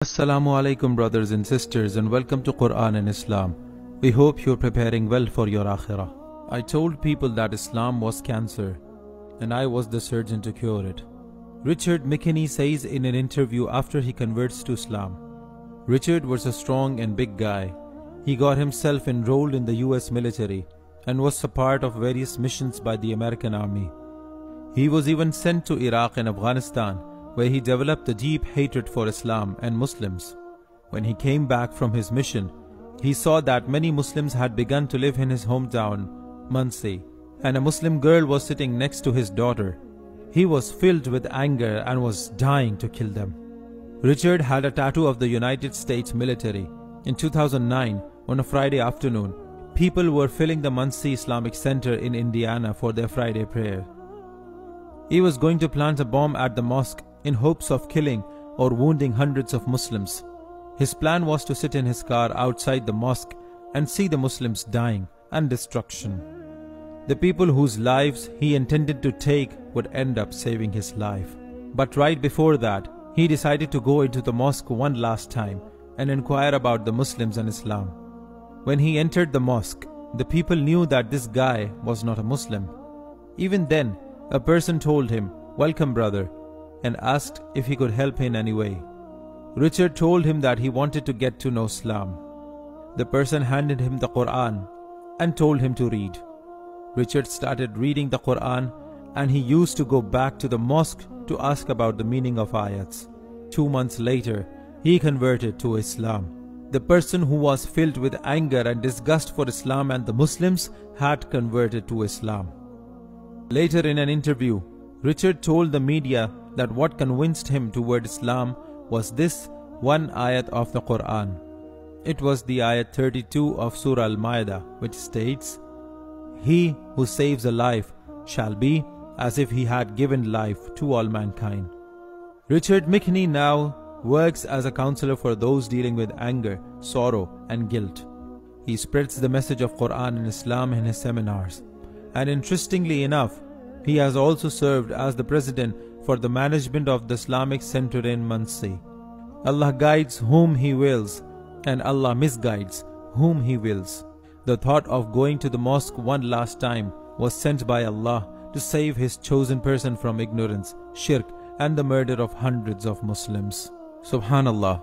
Assalamu alaikum brothers and sisters, and welcome to Quran and Islam. We hope you're preparing well for your akhirah. I told people that Islam was cancer and I was the surgeon to cure it. Richard McKinney says in an interview after he converts to Islam. Richard was a strong and big guy. He got himself enrolled in the US military and was a part of various missions by the American army. He was even sent to Iraq and Afghanistan, where he developed a deep hatred for Islam and Muslims. When he came back from his mission, he saw that many Muslims had begun to live in his hometown, Muncie, and a Muslim girl was sitting next to his daughter. He was filled with anger and was dying to kill them. Richard had a tattoo of the United States military. In 2009, on a Friday afternoon, people were filling the Muncie Islamic Center in Indiana for their Friday prayer. He was going to plant a bomb at the mosque in hopes of killing or wounding hundreds of Muslims. His plan was to sit in his car outside the mosque and see the Muslims dying and destruction. The people whose lives he intended to take would end up saving his life. But right before that, he decided to go into the mosque one last time and inquire about the Muslims and Islam. When he entered the mosque, the people knew that this guy was not a Muslim. Even then, a person told him, "Welcome, brother," and asked if he could help in any way. Richard told him that he wanted to get to know Islam. The person handed him the Quran and told him to read. Richard started reading the Quran, and he used to go back to the mosque to ask about the meaning of ayats. 2 months later, he converted to Islam. The person who was filled with anger and disgust for Islam and the Muslims had converted to Islam. Later in an interview, Richard told the media that what convinced him toward Islam was this one ayat of the Quran. It was the ayat 32 of Surah Al-Ma'idah, which states, "He who saves a life shall be as if he had given life to all mankind." Richard McKinney now works as a counselor for those dealing with anger, sorrow, and guilt. He spreads the message of Quran and Islam in his seminars. And interestingly enough, he has also served as the president for the management of the Islamic Center in Muncie. Allah guides whom He wills, and Allah misguides whom He wills. The thought of going to the mosque one last time was sent by Allah to save His chosen person from ignorance, shirk, and the murder of hundreds of Muslims. Subhanallah.